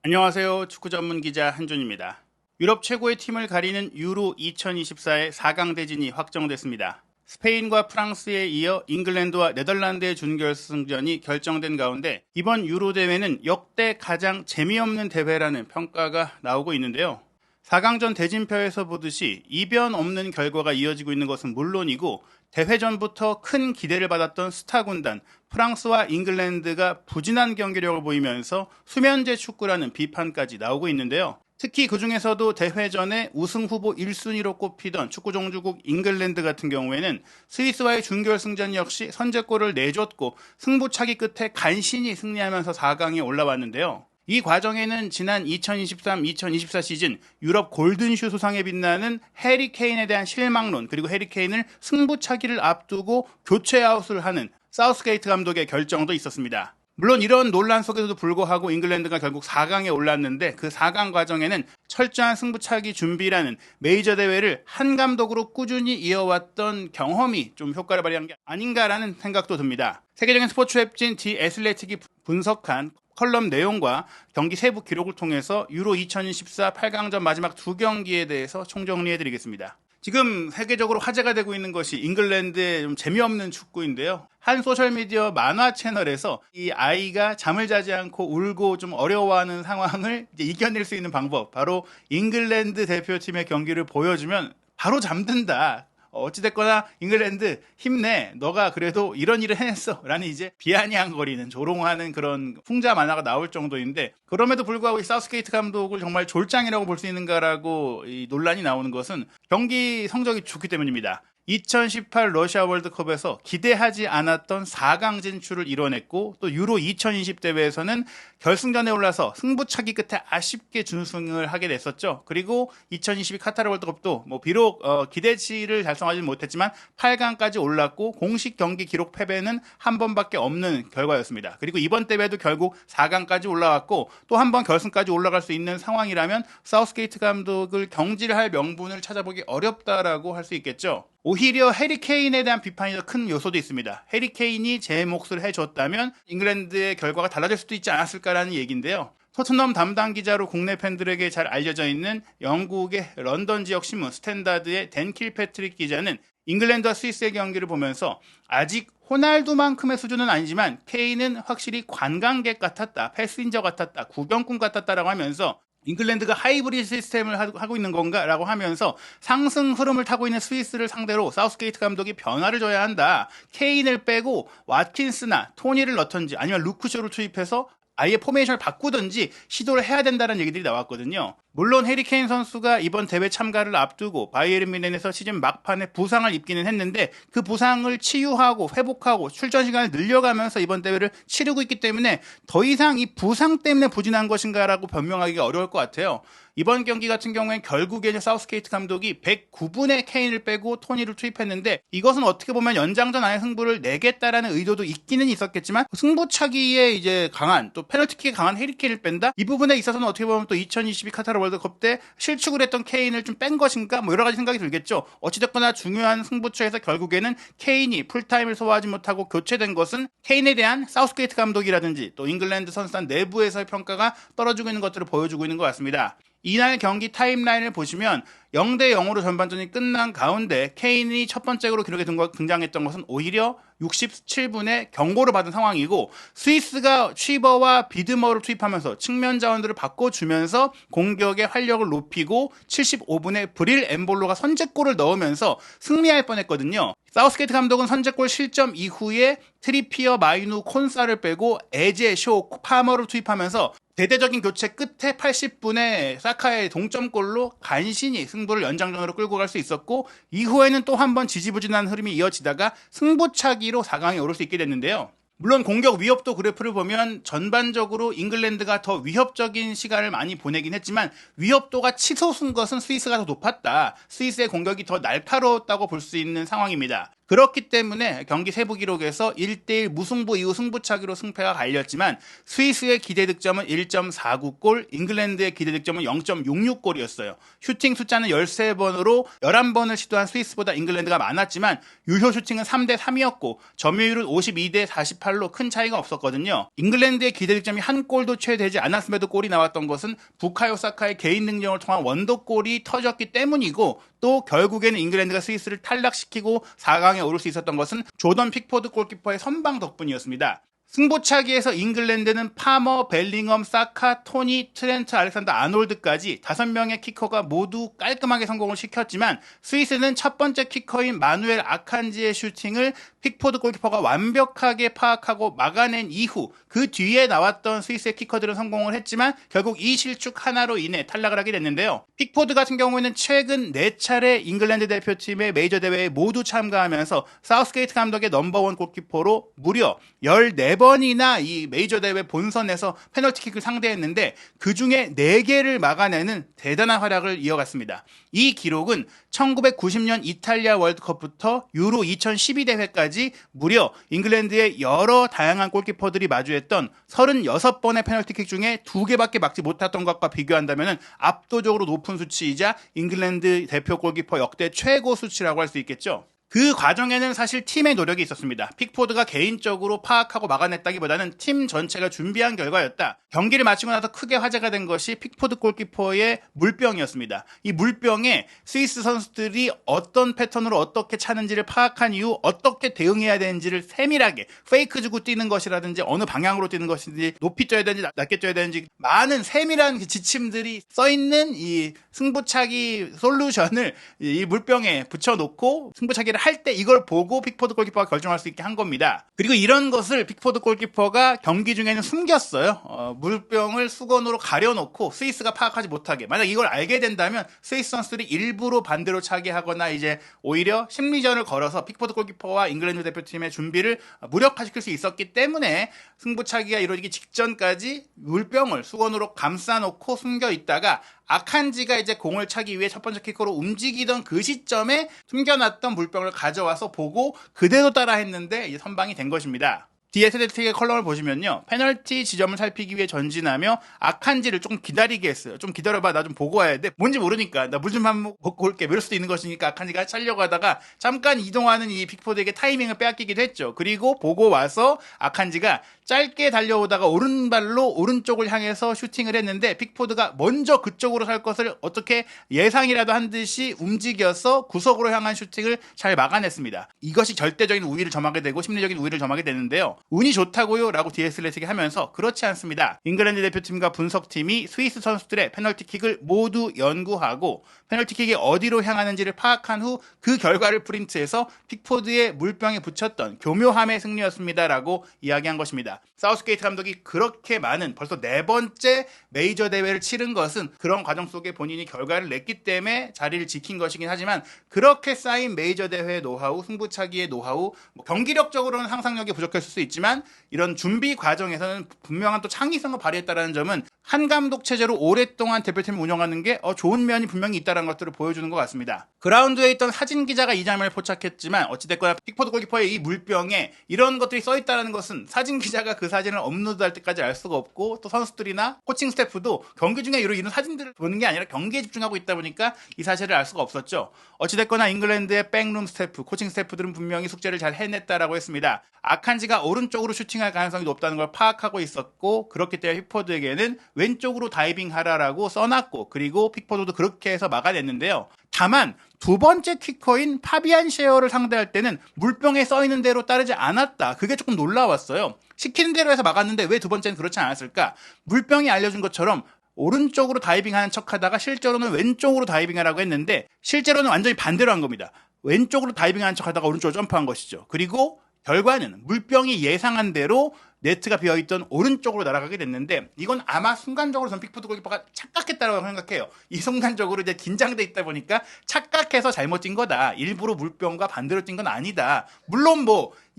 안녕하세요. 축구 전문 기자 한준입니다. 유럽 최고의 팀을 가리는 유로 2024의 4강 대진이 확정됐습니다. 스페인과 프랑스에 이어 잉글랜드와 네덜란드의 준결승전이 결정된 가운데 이번 유로 대회는 역대 가장 재미없는 대회라는 평가가 나오고 있는데요. 4강전 대진표에서 보듯이 이변 없는 결과가 이어지고 있는 것은 물론이고 대회 전부터 큰 기대를 받았던 스타 군단 프랑스와 잉글랜드가 부진한 경기력을 보이면서 수면제 축구라는 비판까지 나오고 있는데요. 특히 그 중에서도 대회 전에 우승 후보 1순위로 꼽히던 축구 종주국 잉글랜드 같은 경우에는 스위스와의 준결승전 역시 선제골을 내줬고 승부차기 끝에 간신히 승리하면서 4강에 올라왔는데요. 이 과정에는 지난 2023-2024 시즌 유럽 골든슈 수상에 빛나는 해리 케인에 대한 실망론, 그리고 해리 케인을 승부차기를 앞두고 교체 아웃을 하는 사우스게이트 감독의 결정도 있었습니다. 물론 이런 논란 속에서도 불구하고 잉글랜드가 결국 4강에 올랐는데 그 4강 과정에는 철저한 승부차기 준비라는 메이저 대회를 한 감독으로 꾸준히 이어왔던 경험이 좀 효과를 발휘한 게 아닌가라는 생각도 듭니다. 세계적인 스포츠 웹진 디 애슬레틱이 분석한 컬럼 내용과 경기 세부 기록을 통해서 유로 2024 8강전 마지막 두 경기에 대해서 총정리해드리겠습니다. 지금 세계적으로 화제가 되고 있는 것이 잉글랜드의 좀 재미없는 축구인데요. 한 소셜미디어 만화 채널에서 이 아이가 잠을 자지 않고 울고 좀 어려워하는 상황을 이제 이겨낼 수 있는 방법, 바로 잉글랜드 대표팀의 경기를 보여주면 바로 잠든다. 어찌됐거나 잉글랜드 힘내, 너가 그래도 이런 일을 해냈어 라는 이제 비아냥거리는, 조롱하는 그런 풍자 만화가 나올 정도인데, 그럼에도 불구하고 이 사우스게이트 감독을 정말 졸장이라고 볼 수 있는가라고 이 논란이 나오는 것은 경기 성적이 좋기 때문입니다. 2018 러시아 월드컵에서 기대하지 않았던 4강 진출을 이뤄냈고, 또 유로 2020 대회에서는 결승전에 올라서 승부차기 끝에 아쉽게 준우승을 하게 됐었죠. 그리고 2022 카타르 월드컵도 비록 기대치를 달성하지 못했지만 8강까지 올랐고 공식 경기 기록 패배는 한 번밖에 없는 결과였습니다. 그리고 이번 대회도 결국 4강까지 올라왔고 또 한 번 결승까지 올라갈 수 있는 상황이라면 사우스게이트 감독을 경질할 명분을 찾아보기 어렵다라고 할 수 있겠죠. 오히려 해리 케인에 대한 비판이 더 큰 요소도 있습니다. 해리 케인이 제 몫을 해줬다면 잉글랜드의 결과가 달라질 수도 있지 않았을까라는 얘기인데요. 토트넘 담당 기자로 국내 팬들에게 잘 알려져 있는 영국의 런던 지역 신문 스탠다드의 댄 킬패트릭 기자는 잉글랜드와 스위스의 경기를 보면서 아직 호날두만큼의 수준은 아니지만 케인은 확실히 관광객 같았다, 패신저 같았다, 구경꾼 같았다라고 하면서 잉글랜드가 하이브리드 시스템을 하고 있는 건가라고 하면서 상승 흐름을 타고 있는 스위스를 상대로 사우스게이트 감독이 변화를 줘야 한다. 케인을 빼고 왓킨스나 토니를 넣던지 아니면 루크쇼를 투입해서 아예 포메이션을 바꾸든지 시도를 해야 된다는 얘기들이 나왔거든요. 물론 해리 케인 선수가 이번 대회 참가를 앞두고 바이에른 뮌헨에서 시즌 막판에 부상을 입기는 했는데 그 부상을 치유하고 회복하고 출전 시간을 늘려가면서 이번 대회를 치르고 있기 때문에 더 이상 이 부상 때문에 부진한 것인가라고 변명하기가 어려울 것 같아요. 이번 경기 같은 경우엔 결국에는 사우스게이트 감독이 109분의 케인을 빼고 토니를 투입했는데 이것은 어떻게 보면 연장전 안에 승부를 내겠다라는 의도도 있기는 있었겠지만 승부차기에 이제 강한, 또 페널티킥에 강한 해리 케인을 뺀다? 이 부분에 있어서는 어떻게 보면 또 2022 카타르 월드컵 때 실축을 했던 케인을 좀 뺀 것인가? 여러 가지 생각이 들겠죠. 어찌됐거나 중요한 승부처에서 결국에는 케인이 풀타임을 소화하지 못하고 교체된 것은 케인에 대한 사우스게이트 감독이라든지 또 잉글랜드 선수단 내부에서의 평가가 떨어지고 있는 것들을 보여주고 있는 것 같습니다. 이날 경기 타임라인을 보시면 0대 0으로 전반전이 끝난 가운데 케인이 첫 번째로 기록에 등장했던 것은 오히려 67분에 경고를 받은 상황이고, 스위스가 취버와 비드머를 투입하면서 측면 자원들을 바꿔주면서 공격의 활력을 높이고 75분에 브릴 엠볼로가 선제골을 넣으면서 승리할 뻔했거든요. 사우스게이트 감독은 선제골 실점 이후에 트리피어, 마이누, 콘사를 빼고 에제, 쇼, 파머를 투입하면서 대대적인 교체 끝에 80분에 사카의 동점골로 간신히 승부를 연장전으로 끌고 갈 수 있었고, 이후에는 또 한 번 지지부진한 흐름이 이어지다가 승부차기로 4강에 오를 수 있게 됐는데요. 물론 공격 위협도 그래프를 보면 전반적으로 잉글랜드가 더 위협적인 시간을 많이 보내긴 했지만 위협도가 치솟은 것은 스위스가 더 높았다. 스위스의 공격이 더 날카로웠다고 볼 수 있는 상황입니다. 그렇기 때문에 경기 세부 기록에서 1대1 무승부 이후 승부차기로 승패가 갈렸지만 스위스의 기대 득점은 1.49골, 잉글랜드의 기대 득점은 0.66골이었어요. 슈팅 숫자는 13번으로 11번을 시도한 스위스보다 잉글랜드가 많았지만 유효 슈팅은 3대 3이었고 점유율은 52대 48로 큰 차이가 없었거든요. 잉글랜드의 기대 득점이 한 골도 채 되지 않았음에도 골이 나왔던 것은 부카요 사카의 개인 능력을 통한 원더골이 터졌기 때문이고, 또 결국에는 잉글랜드가 스위스를 탈락시키고 4강에 오를 수 있었던 것은 조던 픽포드 골키퍼의 선방 덕분이었습니다. 승부차기에서 잉글랜드는 파머, 벨링엄, 사카, 토니, 트렌트, 알렉산더 아놀드까지 5명의 키커가 모두 깔끔하게 성공을 시켰지만 스위스는 첫 번째 키커인 마누엘 아칸지의 슈팅을 픽포드 골키퍼가 완벽하게 파악하고 막아낸 이후 그 뒤에 나왔던 스위스의 키커들은 성공을 했지만 결국 이 실축 하나로 인해 탈락을 하게 됐는데요. 픽포드 같은 경우에는 최근 4차례 잉글랜드 대표팀의 메이저 대회에 모두 참가하면서 사우스게이트 감독의 넘버원 골키퍼로 무려 14번이나 이 메이저 대회 본선에서 페널티킥을 상대했는데 그 중에 4개를 막아내는 대단한 활약을 이어갔습니다. 이 기록은 1990년 이탈리아 월드컵부터 유로 2012 대회까지 무려 잉글랜드의 여러 다양한 골키퍼들이 마주했던 36번의 페널티킥 중에 2개밖에 막지 못했던 것과 비교한다면 압도적으로 높은 수치이자 잉글랜드 대표 골키퍼 역대 최고 수치라고 할 수 있겠죠. 그 과정에는 사실 팀의 노력이 있었습니다. 픽포드가 개인적으로 파악하고 막아냈다기보다는 팀 전체가 준비한 결과였다. 경기를 마치고 나서 크게 화제가 된 것이 픽포드 골키퍼의 물병이었습니다. 이 물병에 스위스 선수들이 어떤 패턴으로 어떻게 차는지를 파악한 이후 어떻게 대응해야 되는지를 세밀하게 페이크 주고 뛰는 것이라든지 어느 방향으로 뛰는 것인지 높이 뛰어야 되는지 낮게 뛰어야 되는지 많은 세밀한 지침들이 써있는 이 승부차기 솔루션을 이 물병에 붙여놓고 승부차기를 할 때 이걸 보고 픽포드 골키퍼가 결정할 수 있게 한 겁니다. 그리고 이런 것을 픽포드 골키퍼가 경기 중에는 숨겼어요. 물병을 수건으로 가려놓고 스위스가 파악하지 못하게. 만약 이걸 알게 된다면 스위스 선수들이 일부러 반대로 차게 하거나 이제 오히려 심리전을 걸어서 픽포드 골키퍼와 잉글랜드 대표팀의 준비를 무력화시킬 수 있었기 때문에 승부차기가 이루어지기 직전까지 물병을 수건으로 감싸놓고 숨겨 있다가 아칸지가 이제 공을 차기 위해 첫 번째 키커로 움직이던 그 시점에 숨겨놨던 물병을 가져와서 보고 그대로 따라 했는데 이제 선방이 된 것입니다. 뒤에 세대틱의 컬럼을 보시면요. 페널티 지점을 살피기 위해 전진하며 아칸지를 조금 기다리게 했어요. 좀 기다려봐, 나 좀 보고 와야 돼. 뭔지 모르니까 나 물 좀 한번 먹고 올게. 이럴 수도 있는 것이니까 아칸지가 차려고 하다가 잠깐 이동하는 이 픽포드에게 타이밍을 빼앗기기도 했죠. 그리고 보고 와서 아칸지가 짧게 달려오다가 오른발로 오른쪽을 향해서 슈팅을 했는데 픽포드가 먼저 그쪽으로 살 것을 어떻게 예상이라도 한 듯이 움직여서 구석으로 향한 슈팅을 잘 막아냈습니다. 이것이 절대적인 우위를 점하게 되고 심리적인 우위를 점하게 되는데요. 운이 좋다고요? 라고 디에슬레틱이 하면서 그렇지 않습니다. 잉글랜드 대표팀과 분석팀이 스위스 선수들의 페널티킥을 모두 연구하고 페널티킥이 어디로 향하는지를 파악한 후 그 결과를 프린트해서 픽포드의 물병에 붙였던 교묘함의 승리였습니다. 라고 이야기한 것입니다. 사우스게이트 감독이 그렇게 많은 벌써 4번째 메이저 대회를 치른 것은 그런 과정 속에 본인이 결과를 냈기 때문에 자리를 지킨 것이긴 하지만 그렇게 쌓인 메이저 대회의 노하우, 승부차기의 노하우, 경기력적으로는 상상력이 부족했을 수 있지만 이런 준비 과정에서는 분명한 또 창의성을 발휘했다는 점은 한 감독 체제로 오랫동안 대표팀을 운영하는 게 좋은 면이 분명히 있다는 것들을 보여주는 것 같습니다. 그라운드에 있던 사진 기자가 이 장면을 포착했지만 어찌됐거나 픽포드 골키퍼의 이 물병에 이런 것들이 써있다는 것은 사진 기자가 그 사진을 업로드할 때까지 알 수가 없고 또 선수들이나 코칭 스태프도 경기 중에 이런 사진들을 보는 게 아니라 경기에 집중하고 있다 보니까 이 사실을 알 수가 없었죠. 어찌됐거나 잉글랜드의 백룸 스태프, 코칭 스태프들은 분명히 숙제를 잘 해냈다라고 했습니다. 아칸지가 오른쪽으로 슈팅할 가능성이 높다는 걸 파악하고 있었고 그렇기 때문에 픽포드에게는 왼쪽으로 다이빙 하라라고 써놨고 그리고 픽포드도 그렇게 해서 막아냈는데요. 다만 두 번째 키커인 파비안 셰어를 상대할 때는 물병에 써있는 대로 따르지 않았다. 그게 조금 놀라웠어요. 시키는 대로 해서 막았는데 왜 두 번째는 그렇지 않았을까? 물병이 알려준 것처럼 오른쪽으로 다이빙하는 척하다가 실제로는 왼쪽으로 다이빙하라고 했는데 실제로는 완전히 반대로 한 겁니다. 왼쪽으로 다이빙하는 척하다가 오른쪽으로 점프한 것이죠. 그리고 결과는 물병이 예상한 대로 네트가 비어있던 오른쪽으로 날아가게 됐는데 이건 아마 순간적으로 전 픽포드 골키퍼가 착각했다고 생각해요. 이 순간적으로 이제 긴장돼 있다 보니까 착각해서 잘못 뛴 거다. 일부러 물병과 반대로 뛴 건 아니다. 물론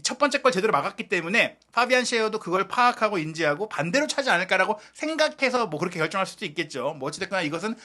첫 번째 걸 제대로 막았기 때문에 파비안 셰어도 그걸 파악하고 인지하고 반대로 차지 않을까라고 생각해서 뭐 그렇게 결정할 수도 있겠죠. 뭐 어찌됐거나 이것은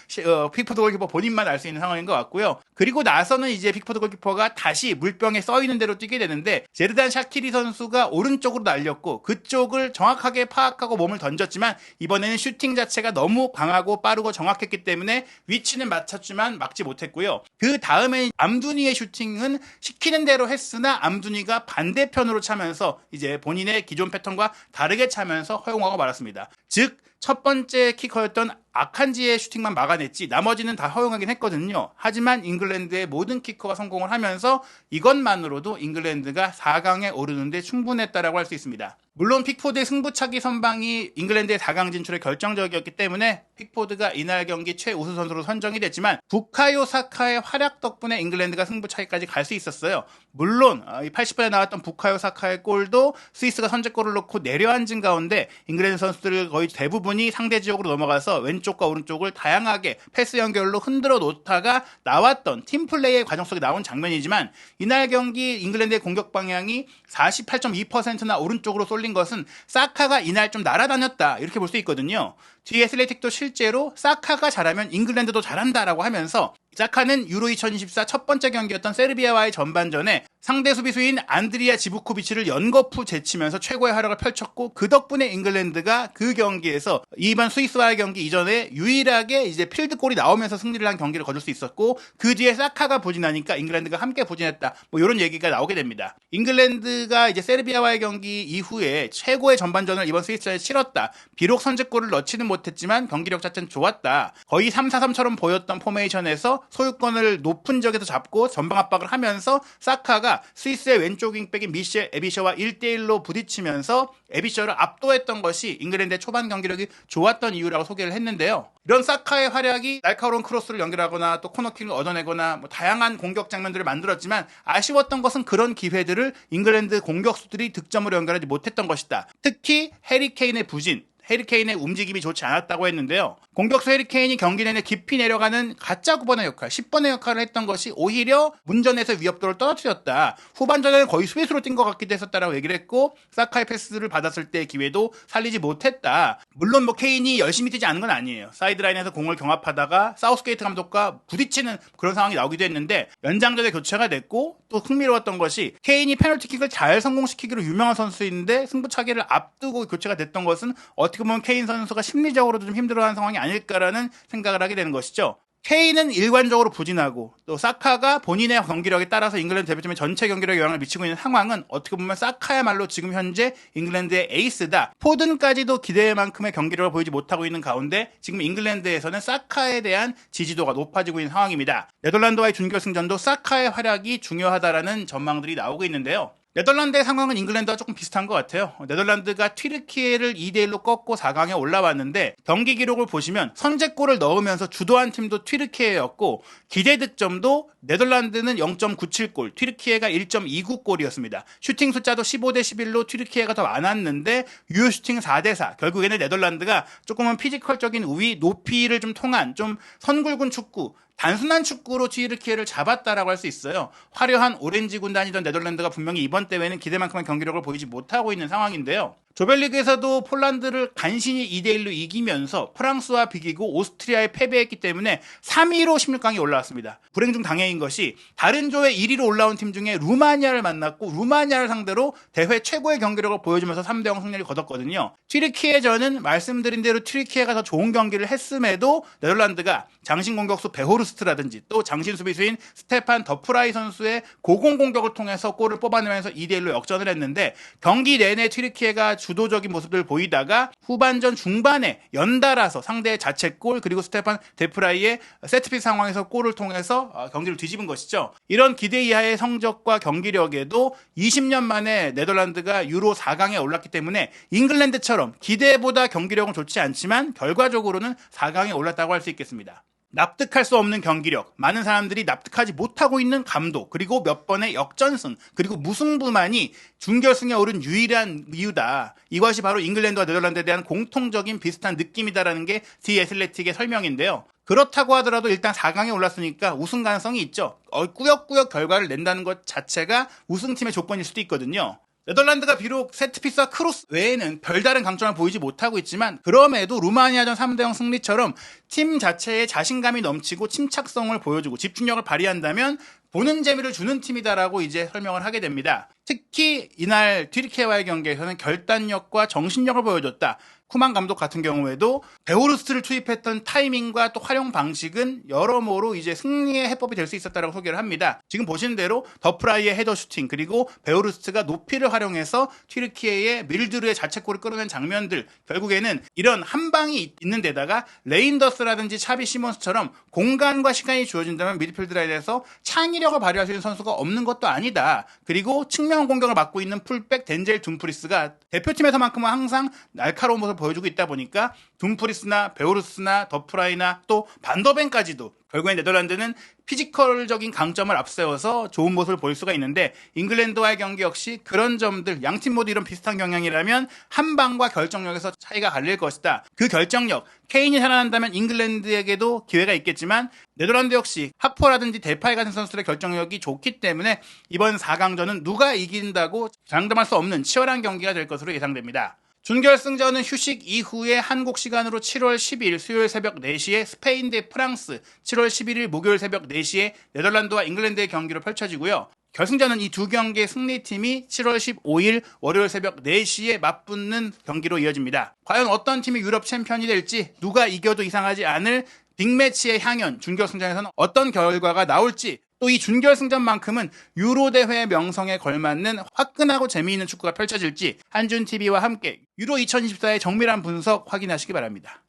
픽포드 골키퍼 본인만 알 수 있는 상황인 것 같고요. 그리고 나서는 이제 픽포드 골키퍼가 다시 물병에 써 있는 대로 뛰게 되는데 제르단 샤키리 선수가 오른쪽으로 날렸고 그쪽을 정확하게 파악하고 몸을 던졌지만 이번에는 슈팅 자체가 너무 강하고 빠르고 정확했기 때문에 위치는 맞췄지만 막지 못했고요. 그 다음에 암두니의 슈팅은 시키는 대로 했으나 암두니가 반대편으로 차면서 이제 본인의 기존 패턴과 다르게 차면서 허용하고 말았습니다. 즉 첫 번째 키커였던 아칸지의 슈팅만 막아냈지 나머지는 다 허용하긴 했거든요. 하지만 잉글랜드의 모든 키커가 성공을 하면서 이것만으로도 잉글랜드가 4강에 오르는데 충분했다라고 할 수 있습니다. 물론 픽포드의 승부차기 선방이 잉글랜드의 4강 진출에 결정적이었기 때문에 픽포드가 이날 경기 최우수 선수로 선정이 됐지만 부카요 사카의 활약 덕분에 잉글랜드가 승부차기까지 갈 수 있었어요. 물론 80분에 나왔던 부카요 사카의 골도 스위스가 선제골을 넣고 내려앉은 가운데 잉글랜드 선수들 거의 대부분이 상대 지역으로 넘어가서 왼쪽과 오른쪽을 다양하게 패스 연결로 흔들어 놓다가 나왔던 팀플레이의 과정 속에 나온 장면이지만 이날 경기 잉글랜드의 공격 방향이 48.2%나 오른쪽으로 쏠린 것은 사카가 이날 좀 날아다녔다 이렇게 볼 수 있거든요. 뒤에 애슬레틱도 실제로 사카가 잘하면 잉글랜드도 잘한다라고 하면서 사카는 유로 2024 첫 번째 경기였던 세르비아와의 전반전에 상대 수비수인 안드리아 지부코비치를 연거푸 제치면서 최고의 활약을 펼쳤고 그 덕분에 잉글랜드가 그 경기에서 이번 스위스와의 경기 이전에 유일하게 이제 필드골이 나오면서 승리를 한 경기를 거둘 수 있었고 그 뒤에 사카가 부진하니까 잉글랜드가 함께 부진했다. 뭐 이런 얘기가 나오게 됩니다. 잉글랜드가 이제 세르비아와의 경기 이후에 최고의 전반전을 이번 스위스에 치렀다. 비록 선제골을 넣지는 못했지만 경기력 자체는 좋았다. 거의 3-4-3처럼 보였던 포메이션에서 소유권을 높은 지역에서 잡고 전방 압박을 하면서 사카가 스위스의 왼쪽 윙백인 미셸 에비셔와 1대1로 부딪히면서 에비셔를 압도했던 것이 잉글랜드의 초반 경기력이 좋았던 이유라고 소개를 했는데요. 이런 사카의 활약이 날카로운 크로스를 연결하거나 또 코너킥을 얻어내거나 뭐 다양한 공격 장면들을 만들었지만 아쉬웠던 것은 그런 기회들을 잉글랜드 공격수들이 득점으로 연결하지 못했던 것이다. 특히 해리 케인의 부진, 해리 케인의 움직임이 좋지 않았다고 했는데요. 공격수 해리 케인이 경기 내내 깊이 내려가는 가짜 9번의 역할, 10번의 역할을 했던 것이 오히려 문전에서 위협도를 떨어뜨렸다. 후반전에는 거의 수비수로 뛴 것 같기도 했었다라고 얘기를 했고 사카의 패스를 받았을 때의 기회도 살리지 못했다. 물론 뭐 케인이 열심히 뛰지 않은 건 아니에요. 사이드라인에서 공을 경합하다가 사우스게이트 감독과 부딪히는 그런 상황이 나오기도 했는데 연장전에 교체가 됐고 또 흥미로웠던 것이 케인이 페널티킥을 잘 성공시키기로 유명한 선수인데 승부차기를 앞두고 교체가 됐던 것은 어떻게 보면 케인 선수가 심리적으로도 좀 힘들어하는 상황이 아닐까라는 생각을 하게 되는 것이죠. 케인은 일관적으로 부진하고 또 사카가 본인의 경기력에 따라서 잉글랜드 대표팀의 전체 경기력에 영향을 미치고 있는 상황은 어떻게 보면 사카야말로 지금 현재 잉글랜드의 에이스다. 포든까지도 기대할 만큼의 경기력을 보이지 못하고 있는 가운데 지금 잉글랜드에서는 사카에 대한 지지도가 높아지고 있는 상황입니다. 네덜란드와의 준결승전도 사카의 활약이 중요하다라는 전망들이 나오고 있는데요. 네덜란드의 상황은 잉글랜드와 조금 비슷한 것 같아요. 네덜란드가 튀르키예를 2대1로 꺾고 4강에 올라왔는데 경기 기록을 보시면 선제골을 넣으면서 주도한 팀도 튀르키예였고 기대 득점도 네덜란드는 0.97골, 튀르키예가 1.29골이었습니다. 슈팅 숫자도 15대 11로 튀르키예가 더 많았는데 유효 슈팅 4대4. 결국에는 네덜란드가 조금은 피지컬적인 우위, 높이를 좀 통한 좀 선굵은 축구, 단순한 축구로 튀르키예를 잡았다라고 할 수 있어요. 화려한 오렌지 군단이던 네덜란드가 분명히 이번 대회는 기대만큼의 경기력을 보이지 못하고 있는 상황인데요. 조별리그에서도 폴란드를 간신히 2대1로 이기면서 프랑스와 비기고 오스트리아에 패배했기 때문에 3위로 16강에 올라왔습니다. 불행 중 다행인 것이 다른 조에 1위로 올라온 팀 중에 루마니아를 만났고 루마니아를 상대로 대회 최고의 경기력을 보여주면서 3대0 승리를 거뒀거든요. 튀르키예전은 말씀드린 대로 튀르키예가 더 좋은 경기를 했음에도 네덜란드가 장신 공격수 베호르스트라든지 또 장신 수비수인 스테판 더프라이 선수의 고공 공격을 통해서 골을 뽑아내면서 2대1로 역전을 했는데 경기 내내 튀르키예가 주도적인 모습을 보이다가 후반전 중반에 연달아서 상대의 자책골 그리고 스테판 데프라이의 세트피스 상황에서 골을 통해서 경기를 뒤집은 것이죠. 이런 기대 이하의 성적과 경기력에도 20년 만에 네덜란드가 유로 4강에 올랐기 때문에 잉글랜드처럼 기대보다 경기력은 좋지 않지만 결과적으로는 4강에 올랐다고 할 수 있겠습니다. 납득할 수 없는 경기력, 많은 사람들이 납득하지 못하고 있는 감독, 그리고 몇 번의 역전승, 그리고 무승부만이 준결승에 오른 유일한 이유다. 이것이 바로 잉글랜드와 네덜란드에 대한 공통적인 비슷한 느낌이다라는 게 디 애슬레틱의 설명인데요. 그렇다고 하더라도 일단 4강에 올랐으니까 우승 가능성이 있죠. 꾸역꾸역 결과를 낸다는 것 자체가 우승팀의 조건일 수도 있거든요. 네덜란드가 비록 세트피스와 크로스 외에는 별다른 강점을 보이지 못하고 있지만 그럼에도 루마니아전 3대0 승리처럼 팀 자체에 자신감이 넘치고 침착성을 보여주고 집중력을 발휘한다면 보는 재미를 주는 팀이다라고 이제 설명을 하게 됩니다. 특히 이날 튀르키예와의 경기에서는 결단력과 정신력을 보여줬다. 쿠만 감독 같은 경우에도 베오르스트를 투입했던 타이밍과 또 활용 방식은 여러모로 이제 승리의 해법이 될 수 있었다라고 소개를 합니다. 지금 보시는 대로 더프라이의 헤더 슈팅 그리고 베오르스트가 높이를 활용해서 튀르키예의 밀드르의 자책골을 끌어낸 장면들 결국에는 이런 한 방이 있는 데다가 레인더스라든지 차비 시몬스처럼 공간과 시간이 주어진다면 미드필드 라인에서 창의력을 발휘할 수 있는 선수가 없는 것도 아니다. 그리고 측면 공격을 맡고 있는 풀백 덴젤 둠프리스가 대표팀에서만큼은 항상 날카로운 모습을 보여주고 있다 보니까 둠프리스나 베오르스나 더프라이나 또 반더벤까지도 결국엔 네덜란드는 피지컬적인 강점을 앞세워서 좋은 모습을 보일 수가 있는데 잉글랜드와의 경기 역시 그런 점들 양팀 모두 이런 비슷한 경향이라면 한 방과 결정력에서 차이가 갈릴 것이다. 그 결정력 케인이 살아난다면 잉글랜드에게도 기회가 있겠지만 네덜란드 역시 하포라든지 데파이 같은 선수들의 결정력이 좋기 때문에 이번 4강전은 누가 이긴다고 장담할 수 없는 치열한 경기가 될 것으로 예상됩니다. 준결승전은 휴식 이후에 한국 시간으로 7월 10일 수요일 새벽 4시에 스페인 대 프랑스, 7월 11일 목요일 새벽 4시에 네덜란드와 잉글랜드의 경기로 펼쳐지고요. 결승전은 이 두 경기의 승리팀이 7월 15일 월요일 새벽 4시에 맞붙는 경기로 이어집니다. 과연 어떤 팀이 유럽 챔피언이 될지 누가 이겨도 이상하지 않을 빅매치의 향연, 준결승전에서는 어떤 결과가 나올지 또 이 준결승전만큼은 유로 대회 명성에 걸맞는 화끈하고 재미있는 축구가 펼쳐질지 한준TV와 함께 유로 2024의 정밀한 분석 확인하시기 바랍니다.